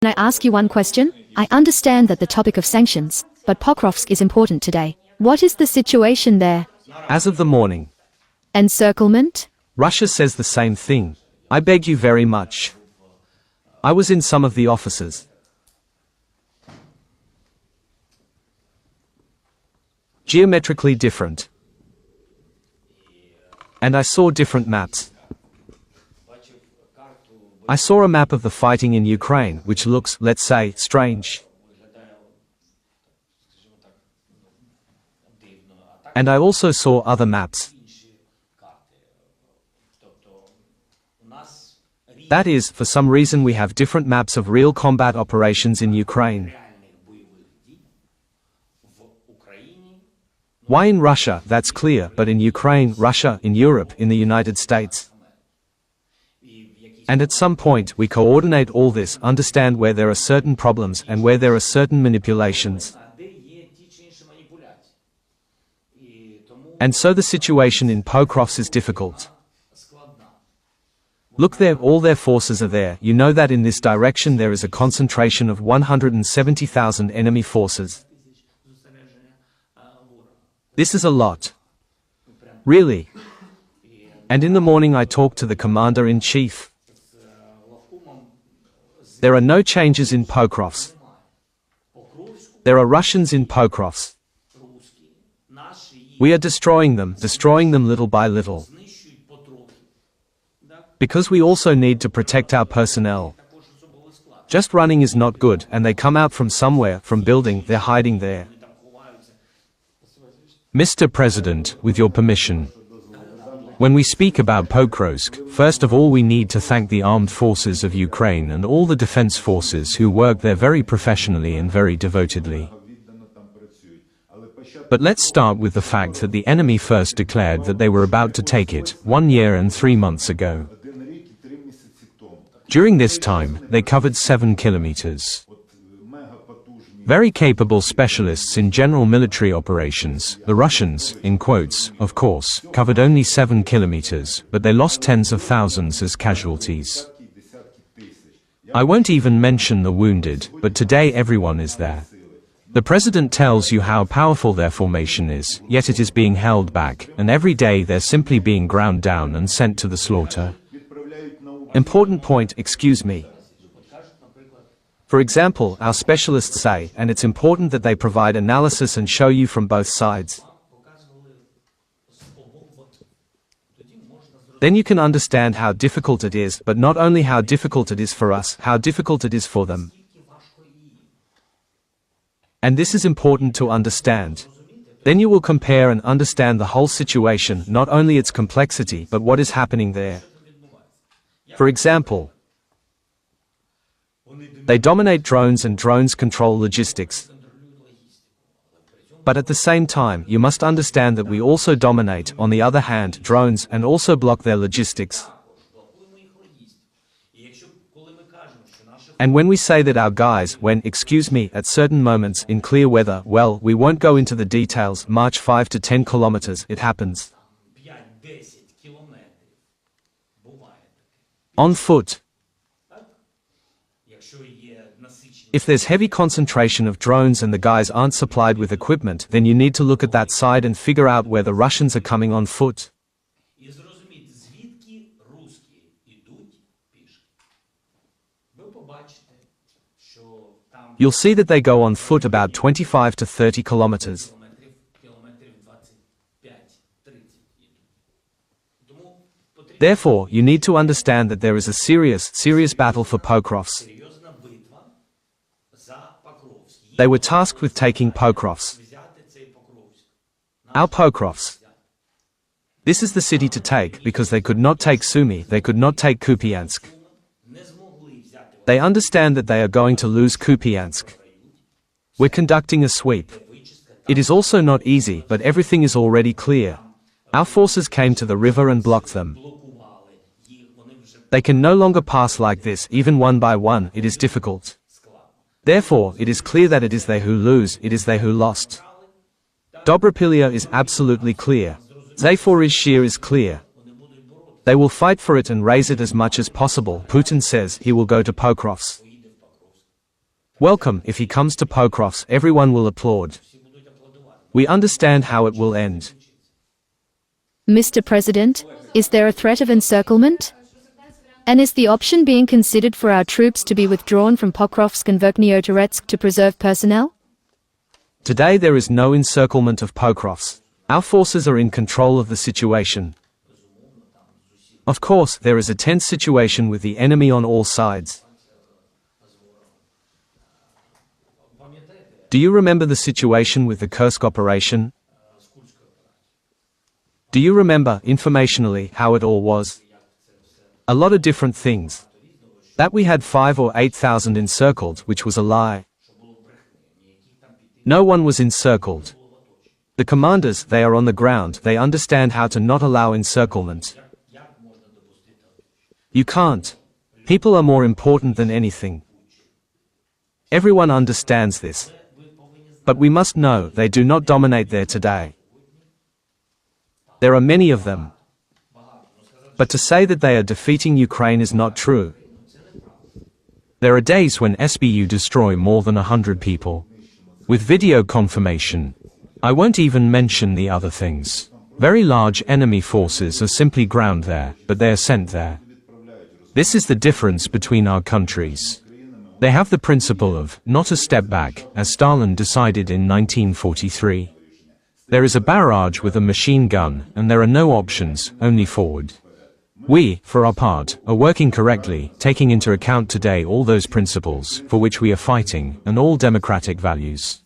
Can I ask you one question? I understand that the topic of sanctions, but Pokrovsk is important today. What is the situation there? As of the morning, Encirclement? Russia says the same thing. I beg you very much. I was in some of the offices. Geometrically different. And I saw different maps. I saw a map of the fighting in Ukraine, which looks, let's say, strange. And I also saw other maps. That is, for some reason we have different maps of real combat operations in Ukraine. Why in Russia, that's clear, but in Ukraine, Russia, in Europe, in the United States. And at some point, we coordinate all this, understand where there are certain problems and where there are certain manipulations. And so the situation in Pokrovsk is difficult. Look there, all their forces are there. You know that in this direction there is a concentration of 170,000 enemy forces. This is a lot. Really. And in the morning I talked to the commander-in-chief. There are no changes in Pokrovsk. There are Russians in Pokrovsk. We are destroying them little by little. Because we also need to protect our personnel. Just running is not good, and they come out from somewhere, from building, they're hiding there. Mr. President, with your permission. When we speak about Pokrovsk, first of all we need to thank the armed forces of Ukraine and all the defense forces who work there very professionally and very devotedly. But let's start with the fact that the enemy first declared that they were about to take it 1 year and 3 months ago. During this time, they covered 7 kilometers. Very capable specialists in general military operations, the Russians, in quotes, of course, covered only 7 kilometers, but they lost tens of thousands as casualties. I won't even mention the wounded, but today everyone is there. The president tells you how powerful their formation is, yet it is being held back, and every day they're simply being ground down and sent to the slaughter. Important point, excuse me. For example, our specialists say, and it's important that they provide analysis and show you from both sides. Then you can understand how difficult it is, but not only how difficult it is for us, how difficult it is for them. And this is important to understand. Then you will compare and understand the whole situation, not only its complexity, but what is happening there. For example, they dominate drones and drones control logistics. But at the same time, you must understand that we also dominate, on the other hand, drones and also block their logistics. And when we say that our guys, when, excuse me, at certain moments, in clear weather, well, we won't go into the details, march 5 to 10 kilometers, it happens. On foot. If there's heavy concentration of drones and the guys aren't supplied with equipment, then you need to look at that side and figure out where the Russians are coming on foot. You'll see that they go on foot about 25 to 30 kilometers. Therefore, you need to understand that there is a serious battle for Pokrovsk. They were tasked with taking Pokrovsk. Our Pokrovsk. This is the city to take, because they could not take Sumy, they could not take Kupiansk. They understand that they are going to lose Kupiansk. We're conducting a sweep. It is also not easy, but everything is already clear. Our forces came to the river and blocked them. They can no longer pass like this, even one by one, it is difficult. Therefore, it is clear that it is they who lose, it is they who lost. Dobropilia is absolutely clear. Zaporizhzhia is clear. They will fight for it and raise it as much as possible. Putin says he will go to Pokrovsk. Welcome. If he comes to Pokrovsk, everyone will applaud. We understand how it will end. Mr. President, is there a threat of encirclement? And is the option being considered for our troops to be withdrawn from Pokrovsk and Verkhnyoturetsk to preserve personnel? Today there is no encirclement of Pokrovsk. Our forces are in control of the situation. Of course, there is a tense situation with the enemy on all sides. Do you remember the situation with the Kursk operation? Do you remember, informationally, how it all was? A lot of different things. That we had 5,000 or 8,000 encircled, which was a lie. No one was encircled. The commanders, they are on the ground, they understand how to not allow encirclement. You can't. People are more important than anything. Everyone understands this. But we must know they do not dominate there today. There are many of them. But to say that they are defeating Ukraine is not true. There are days when SBU destroy more than 100 people. With video confirmation. I won't even mention the other things. Very large enemy forces are simply ground there, but they are sent there. This is the difference between our countries. They have the principle of, not a step back, as Stalin decided in 1943. There is a barrage with a machine gun, and there are no options, only forward. We, for our part, are working correctly, taking into account today all those principles, for which we are fighting, and all democratic values.